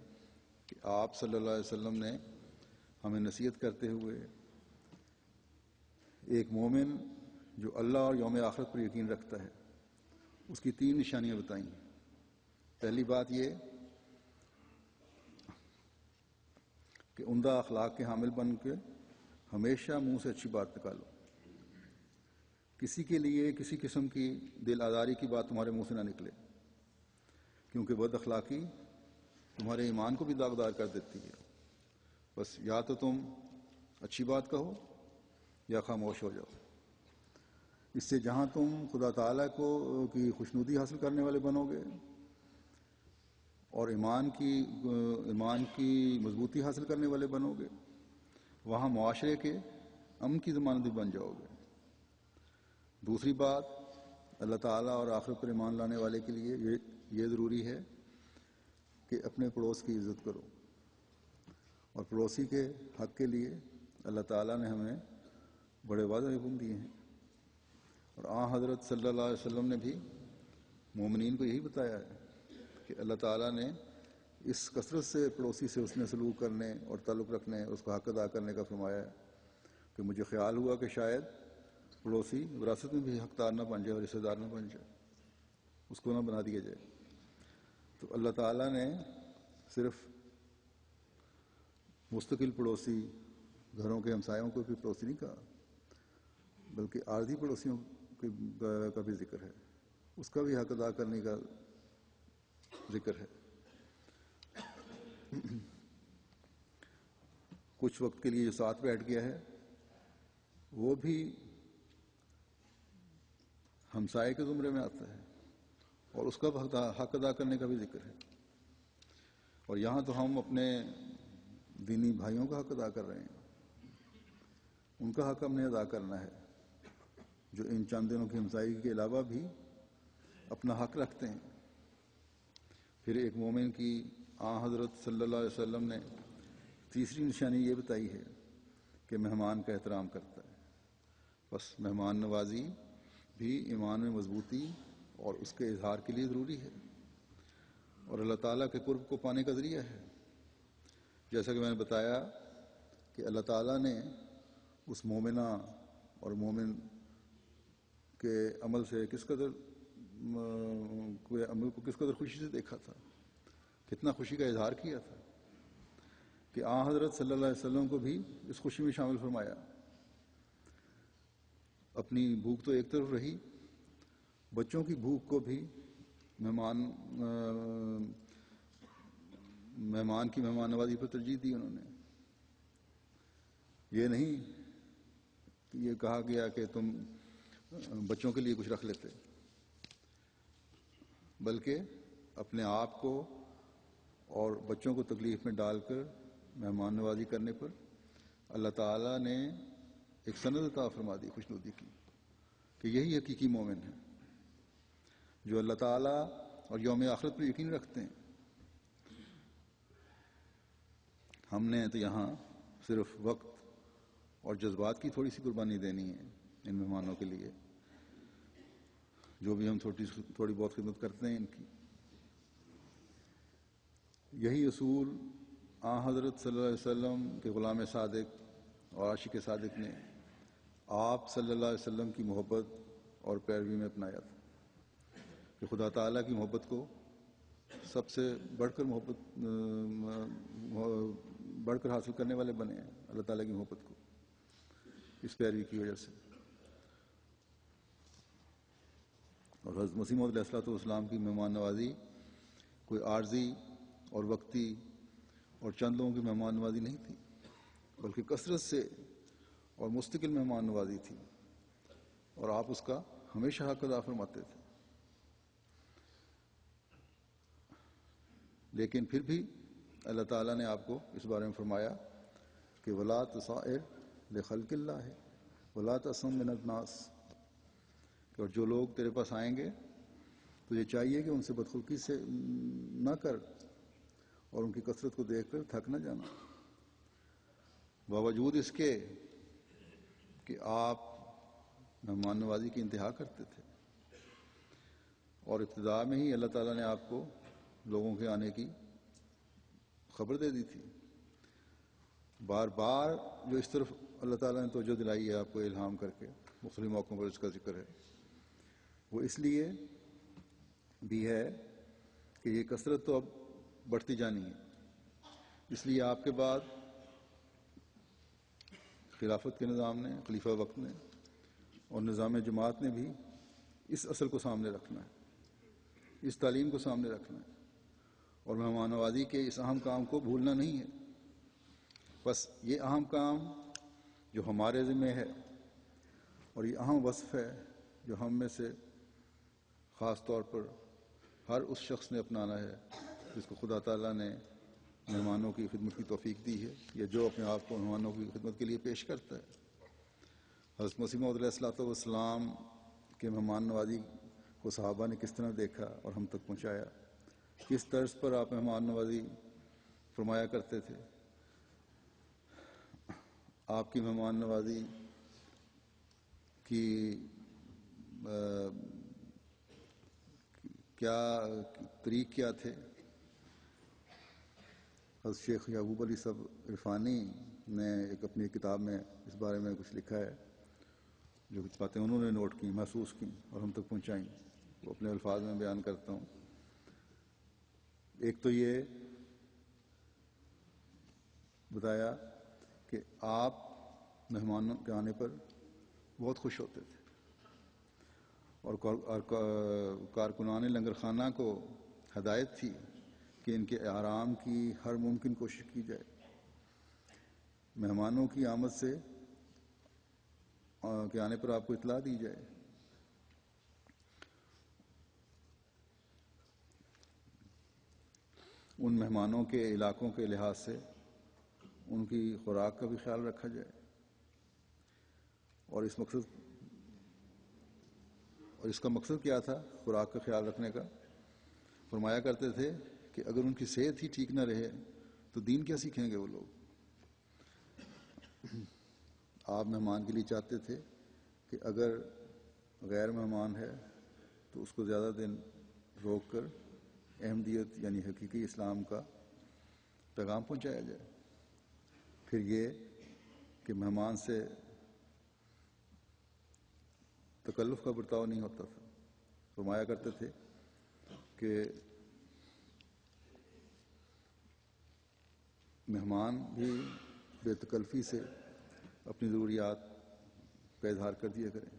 کہ آپ صلی اللہ علیہ وسلم نے ہمیں نصیحت کرتے ہوئے ایک مومن جو اللہ اور یوم آخرت پر یقین رکھتا ہے اس کی 3 نشانیاں بتائیں۔ پہلی بات یہ کہ عمدہ اخلاق کے حامل بن کے ہمیشہ منہ سے اچھی بات نکالو، کسی کے لیے کسی قسم کی دل آزاری کی بات تمہارے منہ سے نہ نکلے، کیونکہ بد اخلاقی تمہارے ایمان کو بھی داغدار کر دیتی ہے۔ بس یا تو تم اچھی بات کہو یا خاموش ہو جاؤ، اس سے جہاں تم خدا تعالیٰ کی خوشنودی حاصل کرنے والے بنو گے اور ایمان کی مضبوطی حاصل کرنے والے بنو گے، وہاں معاشرے کے امن کی ضمانت بھی بن جاؤ گے۔ دوسری بات، اللہ تعالیٰ اور آخرت پر ایمان لانے والے کے لیے یہ ضروری ہے کہ اپنے پڑوس کی عزت کرو، اور پڑوسی کے حق کے لیے اللہ تعالیٰ نے ہمیں بڑے واضح حکم دیے ہیں، اور حضرت صلی اللہ علیہ وسلم نے بھی مومنین کو یہی بتایا ہے کہ اللہ تعالیٰ نے اس کثرت سے پڑوسی سے اس نے سلوک کرنے اور تعلق رکھنے، اس کا حق ادا کرنے کا فرمایا ہے کہ مجھے خیال ہوا کہ شاید پڑوسی وراثت میں بھی حقدار نہ بن جائے اور رشتہ دار نہ بن جائے، اس کو نہ بنا دیا جائے۔ تو اللہ تعالیٰ نے صرف مستقل پڑوسی، گھروں کے ہمسایوں کو بھی پڑوسی نہیں کہا، بلکہ عارضی پڑوسیوں کا بھی ذکر ہے، اس کا بھی حق ادا کرنے کا ذکر ہے۔ کچھ وقت کے لیے جو ساتھ بیٹھ گیا ہے وہ بھی ہمسائے کے زمرے میں آتا ہے، اور اس کا حق ادا کرنے کا بھی ذکر ہے۔ اور یہاں تو ہم اپنے دینی بھائیوں کا حق ادا کر رہے ہیں، ان کا حق ہم نے ادا کرنا ہے جو ان چند دنوں کی ہمسائیگی کے علاوہ بھی اپنا حق رکھتے ہیں۔ پھر ایک مومن کی حضرت صلی اللہ علیہ وسلم نے تیسری نشانی یہ بتائی ہے کہ مہمان کا احترام کرتا ہے۔ بس مہمان نوازی بھی ایمان میں مضبوطی اور اس کے اظہار کے لیے ضروری ہے، اور اللہ تعالیٰ کے قرب کو پانے کا ذریعہ ہے۔ جیسا کہ میں نے بتایا کہ اللہ تعالیٰ نے اس مومنہ اور مومن کے عمل سے عمل کو کس قدر خوشی سے دیکھا تھا، کتنا خوشی کا اظہار کیا تھا کہ آن حضرت صلی اللہ علیہ وسلم کو بھی اس خوشی میں شامل فرمایا۔ اپنی بھوک تو ایک طرف رہی، بچوں کی بھوک کو بھی مہمان کی مہمان نوازی پر ترجیح دی انہوں نے۔ یہ نہیں کہ یہ کہا گیا کہ تم بچوں کے لیے کچھ رکھ لیتے، بلکہ اپنے آپ کو اور بچوں کو تکلیف میں ڈال کر مہمان نوازی کرنے پر اللہ تعالیٰ نے ایک سند عطا فرما دی خوشنودی کی، کہ یہی حقیقی مومن ہے جو اللہ تعالیٰ اور یوم آخرت پر یقین رکھتے ہیں۔ ہم نے تو یہاں صرف وقت اور جذبات کی تھوڑی سی قربانی دینی ہے ان مہمانوں کے لیے، جو بھی ہم تھوڑی بہت خدمت کرتے ہیں ان کی۔ یہی اصول آن حضرت صلی اللہ علیہ وسلم کے غلام صادق اور عاشق صادق نے آپ صلی اللہ علیہ وسلم کی محبت اور پیروی میں اپنایا تھا، کہ خدا تعالیٰ کی محبت کو سب سے بڑھ کر حاصل کرنے والے بنے ہیں، اللہ تعالیٰ کی محبت کو اس پیروی کی وجہ سے۔ اور حضرت مسیح موعود علیہ السلام کی مہمان نوازی کوئی عارضی اور وقتی اور چند لوگوں کی مہمان نوازی نہیں تھی، بلکہ کثرت سے اور مستقل مہمان نوازی تھی، اور آپ اس کا ہمیشہ حق ادا فرماتے تھے۔ لیکن پھر بھی اللہ تعالیٰ نے آپ کو اس بارے میں فرمایا کہ وَلَا تُصَعِّرْ لِخَلْقِ اللَّهِ وَلَا تَسْخَرْ مِنَ النَّاسِ، کہ اور جو لوگ تیرے پاس آئیں گے تو یہ چاہیے کہ ان سے بدخلقی سے نہ کر اور ان کی کثرت کو دیکھ کر تھک نہ جانا، باوجود اس کے کہ آپ مہمان نوازی کی انتہا کرتے تھے، اور ابتدا میں ہی اللہ تعالیٰ نے آپ کو لوگوں کے آنے کی خبر دے دی تھی۔ بار بار جو اس طرف اللہ تعالیٰ نے توجہ دلائی ہے آپ کو الہام کر کے، مختلف موقعوں پر اس کا ذکر ہے، وہ اس لیے بھی ہے کہ یہ کثرت تو اب بڑھتی جانی ہے، اس لیے آپ کے بعد خلافت کے نظام نے، خلیفہ وقت نے اور نظام جماعت نے بھی اس اصل کو سامنے رکھنا ہے، اس تعلیم کو سامنے رکھنا ہے، اور مہمان نوازی کے اس اہم کام کو بھولنا نہیں ہے۔ بس یہ اہم کام جو ہمارے ذمہ ہے، اور یہ اہم وصف ہے جو ہم میں سے خاص طور پر ہر اس شخص نے اپنانا ہے جس کو خدا تعالیٰ نے مہمانوں کی خدمت کی توفیق دی ہے، یا جو اپنے آپ کو مہمانوں کی خدمت کے لیے پیش کرتا ہے۔ حضرت مسیح موعود علیہ السلام کے مہمان نوازی کو صحابہ نے کس طرح دیکھا اور ہم تک پہنچایا، کس طرز پر آپ مہمان نوازی فرمایا کرتے تھے، آپ کی مہمان نوازی کی کیا طریق کیا تھے۔ حضرت شیخ یعقوب علی صاحب عرفانی نے ایک اپنی کتاب میں اس بارے میں کچھ لکھا ہے، جو کچھ باتیں انہوں نے نوٹ کی، محسوس کی اور ہم تک پہنچائیں، وہ اپنے الفاظ میں بیان کرتا ہوں۔ ایک تو یہ بتایا کہ آپ مہمانوں کے آنے پر بہت خوش ہوتے تھے، اور کارکنان لنگر خانہ کو ہدایت تھی کہ ان کے آرام کی ہر ممکن کوشش کی جائے، مہمانوں کی آمد سے کے آنے پر آپ کو اطلاع دی جائے۔ ان مہمانوں کے علاقوں کے لحاظ سے ان کی خوراک کا بھی خیال رکھا جائے، اور اس کا مقصد کیا تھا خوراک کا خیال رکھنے کا؟ فرمایا کرتے تھے کہ اگر ان کی صحت ہی ٹھیک نہ رہے تو دین کیا سیکھیں گے وہ لوگ۔ آپ مہمان کے لیے چاہتے تھے کہ اگر غیر مہمان ہے تو اس کو زیادہ دن روک کر احمدیت یعنی حقیقی اسلام کا پیغام پہنچایا جائے۔ پھر یہ کہ مہمان سے تکلف کا برتاؤ نہیں ہوتا تھا۔ فرمایا کرتے تھے کہ مہمان بھی بے تکلفی سے اپنی ضروریات کا اظہار کر دیا کریں،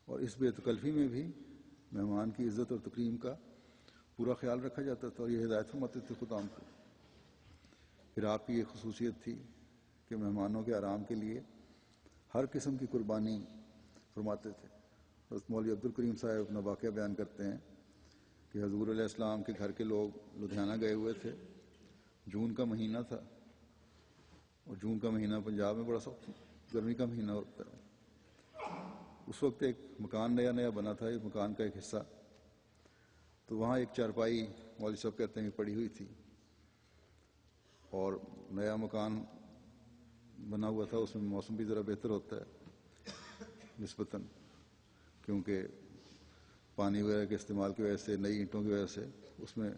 اور اس بے تکلفی میں بھی مہمان کی عزت اور تکریم کا پورا خیال رکھا جاتا تھا، اور یہ ہدایت فرماتے تھے خود عام کو۔ پھر آپ کی یہ خصوصیت تھی کہ مہمانوں کے آرام کے لیے ہر قسم کی قربانی فرماتے تھے۔ حضرت مولوی عبدالکریم صاحب اپنا واقعہ بیان کرتے ہیں کہ حضور علیہ السلام کے گھر کے لوگ لدھیانہ گئے ہوئے تھے، جون کا مہینہ تھا، اور جون کا مہینہ پنجاب میں بڑا سخت گرمی کا مہینہ ہوتا ہے۔ اس وقت ایک مکان نیا نیا بنا تھا، ایک مکان کا ایک حصہ، تو وہاں ایک چارپائی مولوی صاحب کہتے ہیں کہ پڑی ہوئی تھی، اور نیا مکان بنا ہوا تھا، اس میں موسم بھی ذرا بہتر ہوتا ہے نسبتاً، کیونکہ پانی وغیرہ کے استعمال کی وجہ سے، نئی اینٹوں کی وجہ سے اس میں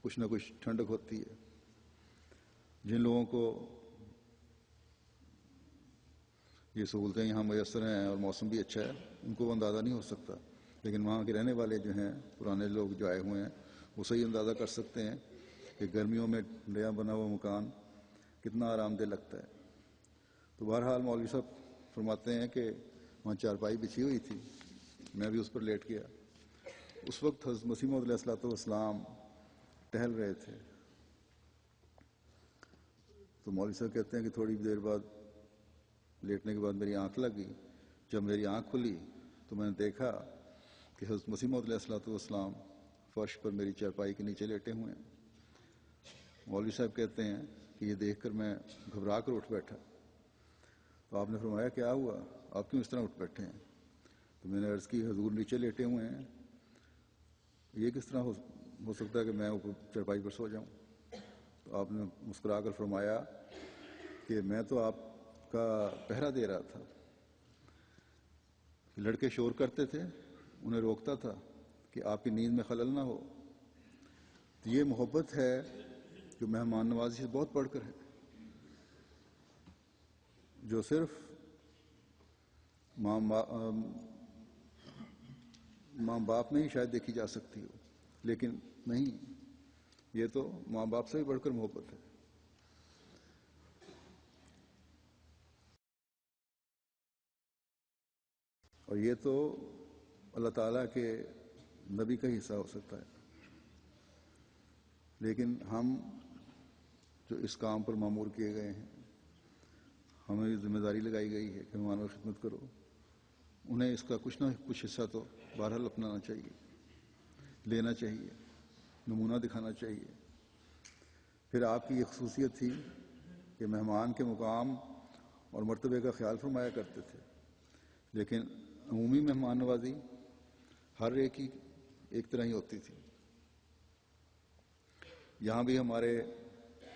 کچھ نہ کچھ ٹھنڈک ہوتی ہے۔ جن لوگوں کو یہ سہولتیں یہاں میسر ہیں اور موسم بھی اچھا ہے، ان کو وہ اندازہ نہیں ہو سکتا، لیکن وہاں کے رہنے والے جو ہیں، پرانے لوگ جو آئے ہوئے ہیں، وہ صحیح اندازہ کر سکتے ہیں کہ گرمیوں میں نیا بنا ہوا مکان کتنا آرام دہ لگتا ہے۔ تو بہرحال مولوی صاحب فرماتے ہیں کہ وہاں چارپائی بچھی ہوئی تھی، میں بھی اس پر لیٹ گیا۔ اس وقت حضرت مسیح موعود علیہ الصلوۃ والسلام ٹہل رہے تھے، تو مولوی صاحب کہتے ہیں کہ تھوڑی دیر بعد لیٹنے کے بعد میری آنکھ لگ گئی۔ جب میری آنکھ کھلی تو میں نے دیکھا کہ حضرت مسیح موعود علیہ الصلوۃ والسلام فرش پر میری چارپائی کے نیچے لیٹے ہوئے ہیں۔ مولوی صاحب کہتے ہیں کہ یہ دیکھ کر میں گھبرا کر اٹھ بیٹھا، تو آپ نے فرمایا کیا ہوا، آپ کیوں اس طرح اٹھ بیٹھے ہیں؟ تو میں نے عرض کی حضور نیچے لیٹے ہوئے ہیں، یہ کس طرح ہو سکتا ہے کہ میں اوپر چارپائی پر سو جاؤں؟ تو آپ نے مسکرا کر فرمایا کہ میں تو آپ کا پہرا دے رہا تھا، لڑکے شور کرتے تھے، انہیں روکتا تھا کہ آپ کی نیند میں خلل نہ ہو۔ تو یہ محبت ہے جو مہمان نوازی سے بہت بڑھ کر ہے، جو صرف ماں باپ میں ہی شاید دیکھی جا سکتی ہو، لیکن نہیں، یہ تو ماں باپ سے بھی بڑھ کر محبت ہے۔ اور یہ تو اللہ تعالیٰ کے نبی کا ہی حصہ ہو سکتا ہے، لیکن ہم جو اس کام پر مامور کیے گئے ہیں، ہمیں یہ ذمہ داری لگائی گئی ہے کہ مہمانوں کی خدمت کرو، انہیں اس کا کچھ نہ کچھ حصہ تو بہرحال اپنانا چاہیے، لینا چاہیے، نمونہ دکھانا چاہیے۔ پھر آپ کی یہ خصوصیت تھی کہ مہمان کے مقام اور مرتبے کا خیال فرمایا کرتے تھے، لیکن عمومی مہمان نوازی ہر ایک کی ایک طرح ہی ہوتی تھی۔ یہاں بھی ہمارے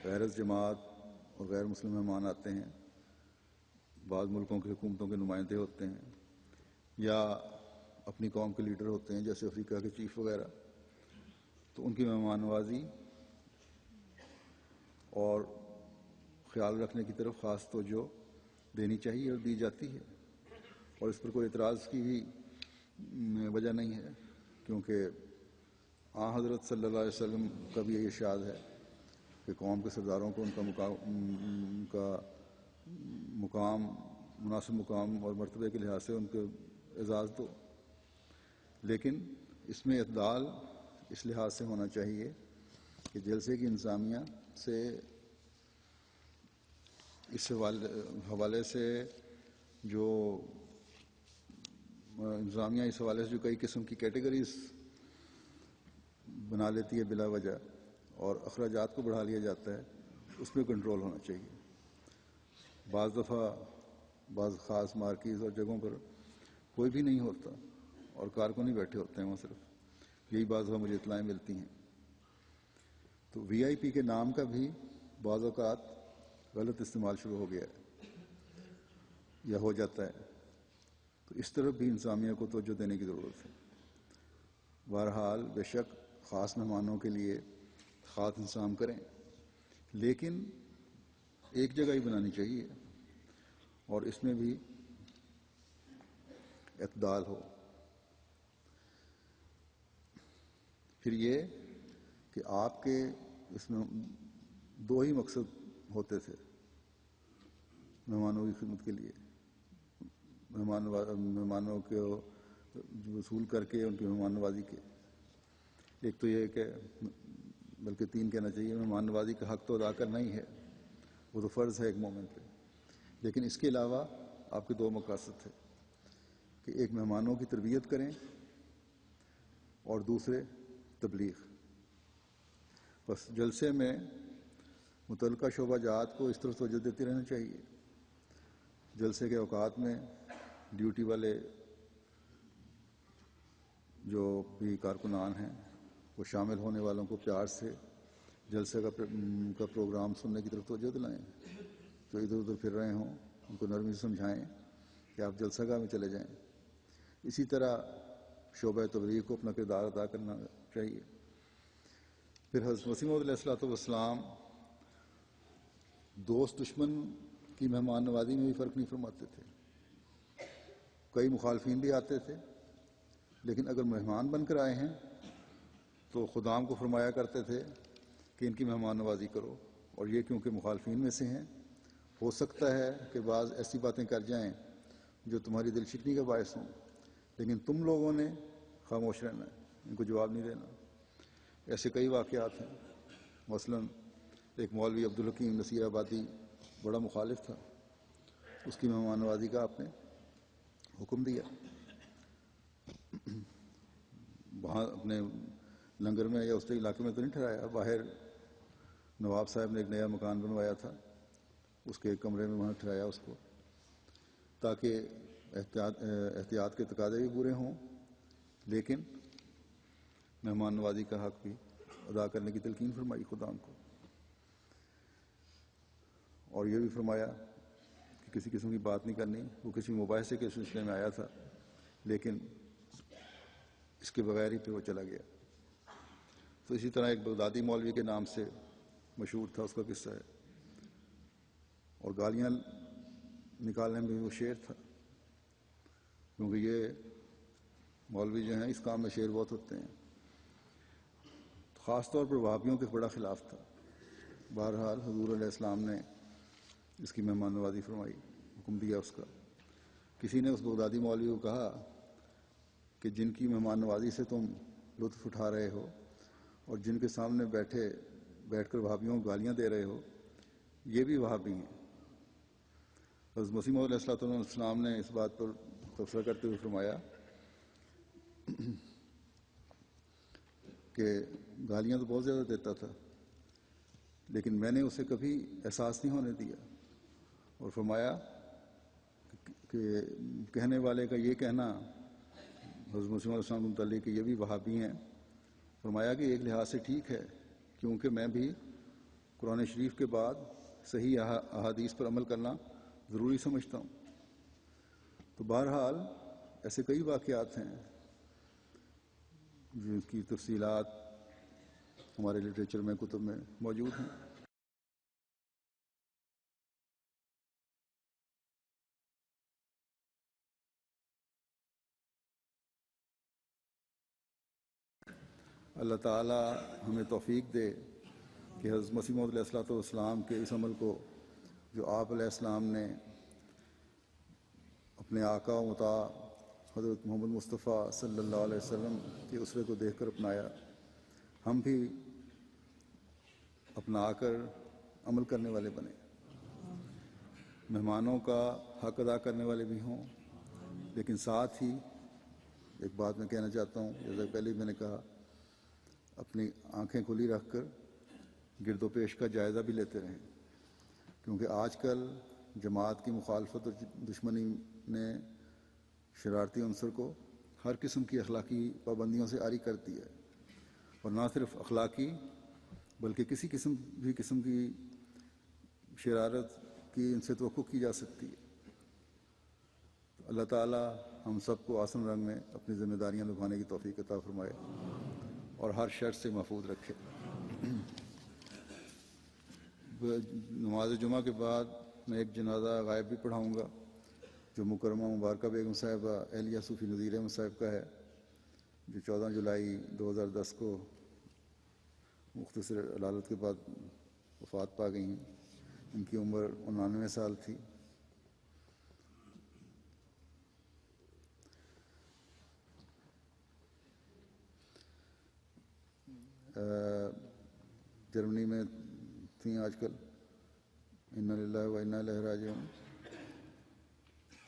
غیر جماعت اور غیر مسلم مہمان آتے ہیں، بعض ملکوں کی حکومتوں کے نمائندے ہوتے ہیں، یا اپنی قوم کے لیڈر ہوتے ہیں جیسے افریقہ کے چیف وغیرہ، تو ان کی مہمان نوازی اور خیال رکھنے کی طرف خاص توجہ دینی چاہیے اور دی جاتی ہے، اور اس پر کوئی اعتراض کی بھی وجہ نہیں ہے، کیونکہ حضرت صلی اللہ علیہ وسلم کا بھی یہ ارشاد ہے کہ قوم کے سرداروں کو ان کا مقام، مناسب مقام اور مرتبے کے لحاظ سے ان کو اعزاز دو، لیکن اس میں اعتدال اس لحاظ سے ہونا چاہیے کہ جلسے کی انتظامیہ سے اس حوالے سے جو انتظامیہ اس حوالے سے جو کئی قسم کی کیٹیگریز بنا لیتی ہے بلا وجہ، اور اخراجات کو بڑھا لیا جاتا ہے، اس پہ کنٹرول ہونا چاہیے۔ بعض دفعہ بعض خاص مارکیز اور جگہوں پر کوئی بھی نہیں ہوتا اور کارکن ہی بیٹھے ہوتے ہیں وہاں، صرف یہی بعض دفعہ مجھے اطلاعیں ملتی ہیں۔ تو وی آئی پی کے نام کا بھی بعض اوقات غلط استعمال شروع ہو گیا ہے یا ہو جاتا ہے، تو اس طرف بھی انتظامیہ کو توجہ دینے کی ضرورت ہے۔ بہرحال بے شک خاص مہمانوں کے لیے خاص انتظام کریں، لیکن ایک جگہ ہی بنانی چاہیے اور اس میں بھی اعتدال ہو۔ پھر یہ کہ آپ کے اس میں دو ہی مقصد ہوتے تھے مہمانوں کی خدمت کے لیے، مہمانوں کو وصول کر کے ان کی مہمان نوازی کے. ایک تو یہ کہ بلکہ تین کہنا چاہیے، مہمان نوازی کا حق تو ادا کرنا ہی ہے، وہ تو فرض ہے ایک مومن پہ، لیکن اس کے علاوہ آپ کے دو مقاصد تھے کہ ایک مہمانوں کی تربیت کریں اور دوسرے تبلیغ. بس جلسے میں متعلقہ شعبہ جات کو اس طرف توجہ دیتے رہنا چاہیے. جلسے کے اوقات میں ڈیوٹی والے جو بھی کارکنان ہیں وہ شامل ہونے والوں کو پیار سے جلسے کا پروگرام سننے کی طرف توجہ دلائیں. جو ادھر ادھر پھر رہے ہوں ان کو نرمی سے سمجھائیں کہ آپ جلسہ گاہ میں چلے جائیں. اسی طرح شعبہ تبلیغ کو اپنا کردار ادا کرنا چاہیے. پھر حضرت مسیح موعود علیہ السلام دوست دشمن کی مہمان نوازی میں بھی فرق نہیں فرماتے تھے. کئی مخالفین بھی آتے تھے، لیکن اگر مہمان بن کر آئے ہیں تو خدام کو فرمایا کرتے تھے کہ ان کی مہمان نوازی کرو. اور یہ کیونکہ مخالفین میں سے ہیں، ہو سکتا ہے کہ بعض ایسی باتیں کر جائیں جو تمہاری دل شکنی کا باعث ہوں، لیکن تم لوگوں نے خاموش رہنا ہے، ان کو جواب نہیں دینا. ایسے کئی واقعات ہیں. مثلا ایک مولوی عبدالحکیم نصیر آبادی بڑا مخالف تھا، اس کی مہمان نوازی کا آپ نے حکم دیا. وہاں اپنے لنگر میں یا اس علاقے میں تو نہیں ٹھہرایا، باہر نواب صاحب نے ایک نیا مکان بنوایا تھا، اس کے ایک کمرے میں وہاں ٹھہرایا اس کو، تاکہ احتیاط کے تقاضے بھی پورے ہوں لیکن مہمان نوازی کا حق بھی ادا کرنے کی تلقین فرمائی خدام کو. اور یہ بھی فرمایا کہ کسی قسم کی بات نہیں کرنی. وہ کسی مباحثے کے سلسلے میں آیا تھا لیکن اس کے بغیر ہی پھر وہ چلا گیا. تو اسی طرح ایک بغدادی مولوی کے نام سے مشہور تھا، اس کا قصہ ہے، اور گالیاں نکالنے میں بھی وہ شیر تھا، کیونکہ یہ مولوی جو ہیں اس کام میں شیر بہت ہوتے ہیں. خاص طور پر وہابیوں کے بڑا خلاف تھا. بہرحال حضور علیہ السلام نے اس کی مہمان نوازی فرمائی، حکم دیا اس کا. کسی نے اس بغدادی مولوی کو کہا کہ جن کی مہمان نوازی سے تم لطف اٹھا رہے ہو اور جن کے سامنے بیٹھ کر وہابیوں کو گالیاں دے رہے ہو، یہ بھی وہابی ہیں. حضرت مسیح موعود علیہ السلام نے اس بات پر تبصرہ کرتے ہوئے فرمایا کہ گالیاں تو بہت زیادہ دیتا تھا، لیکن میں نے اسے کبھی احساس نہیں ہونے دیا. اور فرمایا کہ کہنے والے کا یہ کہنا حضرت مسیح علیہ السلام کے متعلق کہ یہ بھی وہابی ہیں، فرمایا کہ ایک لحاظ سے ٹھیک ہے، کیونکہ میں بھی قرآن شریف کے بعد صحیح احادیث پر عمل کرنا ضروری سمجھتا ہوں. تو بہرحال ایسے کئی واقعات ہیں جن کی تفصیلات ہمارے لٹریچر میں، کتب میں موجود ہیں. اللہ تعالی ہمیں توفیق دے کہ حضرت مسیح موعود علیہ السلام کے اس عمل کو جو آپ علیہ السلام نے اپنے آقا و مطاع حضرت محمد مصطفیٰ صلی اللہ علیہ وسلم کے اسوے کو دیکھ کر اپنایا، ہم بھی اپنا کر عمل کرنے والے بنے، مہمانوں کا حق ادا کرنے والے بھی ہوں. لیکن ساتھ ہی ایک بات میں کہنا چاہتا ہوں، جیسا پہلے میں نے کہا، اپنی آنکھیں کھلی رکھ کر گرد و پیش کا جائزہ بھی لیتے رہیں، کیونکہ آج کل جماعت کی مخالفت اور دشمنی نے شرارتی عنصر کو ہر قسم کی اخلاقی پابندیوں سے عاری کر دیا ہے. اور نہ صرف اخلاقی بلکہ کسی قسم کی شرارت کی ان سے توقع کی جا سکتی ہے. اللہ تعالی ہم سب کو آسن رنگ میں اپنی ذمہ داریاں نبھانے کی توفیق عطا فرمائے اور ہر شر سے محفوظ رکھے. نماز جمعہ کے بعد میں ایک جنازہ غائب بھی پڑھاؤں گا جو مکرمہ مبارکہ بیگم صاحبہ اہلیہ صوفی نذیر احمد صاحب کا ہے، جو 14 جولائی 2010 کو مختصر علالت کے بعد وفات پا گئی ہیں. ان کی عمر 99 سال تھی. جرمنی میں تھیں آج کل. انا للہ و انا الیہ راجعون.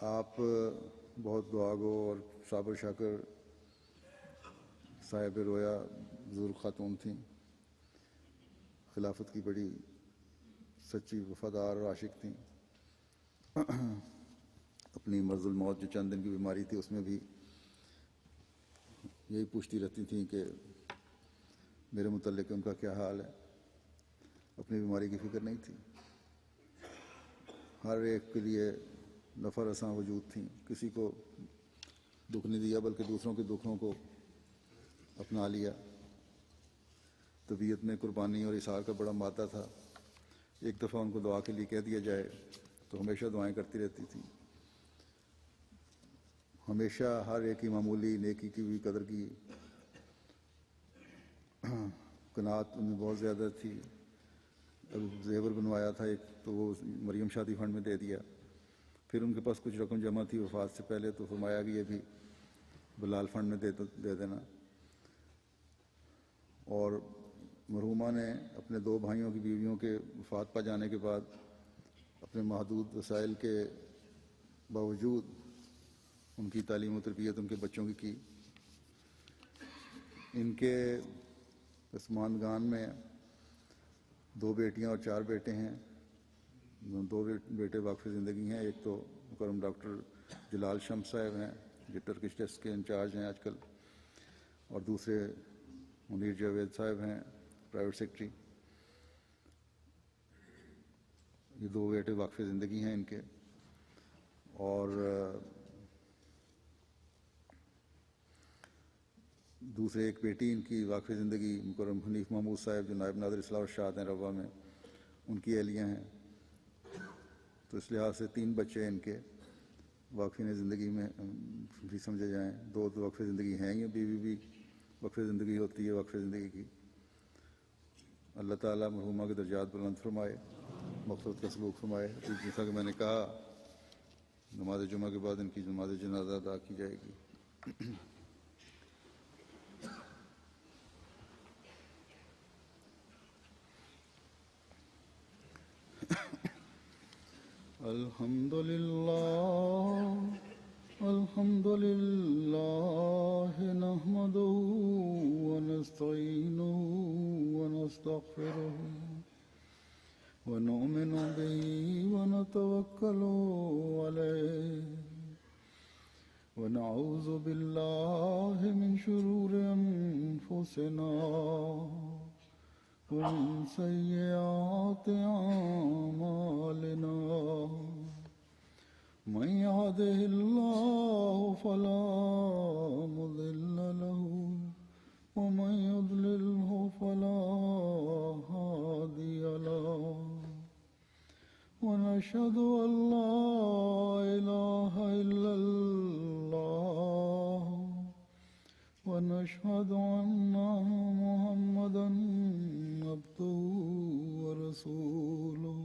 آپ بہت دعا گو اور صابر شاکر صاحب رویا بزرگ خاتون تھیں. خلافت کی بڑی سچی وفادار اور عاشق تھیں. اپنی مرض الموت جو چند دن کی بیماری تھی اس میں بھی یہی پوچھتی رہتی تھیں کہ میرے متعلق ان کا کیا حال ہے. اپنی بیماری کی فکر نہیں تھی. ہر ایک کے لیے نفع رساں وجود تھیں. کسی کو دکھ نہیں دیا بلکہ دوسروں کے دکھوں کو اپنا لیا. طبیعت میں قربانی اور اثار کا بڑا مادہ تھا. ایک دفعہ ان کو دعا کے لیے کہہ دیا جائے تو ہمیشہ دعائیں کرتی رہتی تھیں. ہمیشہ ہر ایک کی معمولی نیکی کی بھی قدر کی. قناعت ان میں بہت زیادہ تھی. زیور بنوایا تھا ایک تو وہ مریم شادی فنڈ میں دے دیا. پھر ان کے پاس کچھ رقم جمع تھی وفات سے پہلے تو فرمایا کہ یہ بھی بلال فنڈ میں دے دینا. اور مرحومہ نے اپنے 2 بھائیوں کی بیویوں کے وفات پا جانے کے بعد اپنے محدود وسائل کے باوجود ان کی تعلیم و تربیت ان کے بچوں کی. ان کے پسماندگان میں 2 بیٹیاں اور 4 بیٹے ہیں. 2 بیٹے واقف زندگی ہیں. ایک تو مکرم ڈاکٹر جلال شمس صاحب ہیں جو ٹرکش ٹیسٹ کے انچارج ہیں آج کل, اور دوسرے منیر جاوید صاحب ہیں پرائیویٹ سیکرٹری. یہ 2 بیٹے واقف زندگی ہیں ان کے. اور دوسرے ایک بیٹی ان کی واقف زندگی مکرم حنیف محمود صاحب جو نائب نادر اصلاح و ارشاد ہیں روا میں, ان کی اہلیہ ہیں. تو اس لحاظ سے 3 بچے ان کے واقفین زندگی میں بھی سمجھے جائیں. 2 تو وقف زندگی ہیں ہی, بیوی بھی وقف زندگی ہوتی ہے وقف زندگی کی. اللہ تعالیٰ مرحومہ کے درجات بلند فرمائے, مغفرت کا سلوک فرمائے. جیسا کہ میں نے کہا نماز جمعہ کے بعد ان کی نماز جنازہ ادا کی جائے گی. الحمد لله نحمده ونستعينه ونستغفره ونؤمن به ونتوكل عليه ونعوذ بالله من شرور أنفسنا ومن سيئات أعمالنا. من يهده الله فلا مضل له ومن يضلله فلا هادي له. ونشهد أن لا إله إلا الله ونشهد أن محمدا عبده ورسوله.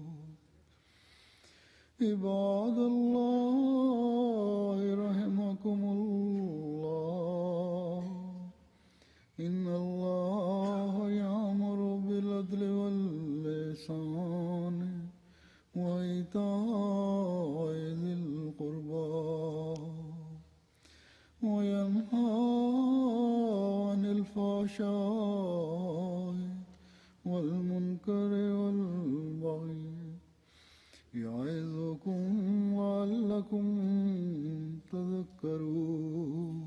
عباد الله رحمكم الله إن الله يأمر بالعدل والإحسان وإيتاء ذي القربى وينهى عن الفحشاء والمنكر والبغي يعظكم لعلكم تذكرون.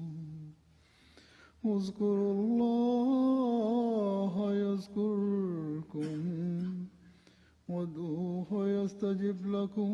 اذكروا الله يذكركم وادعوه يستجب لكم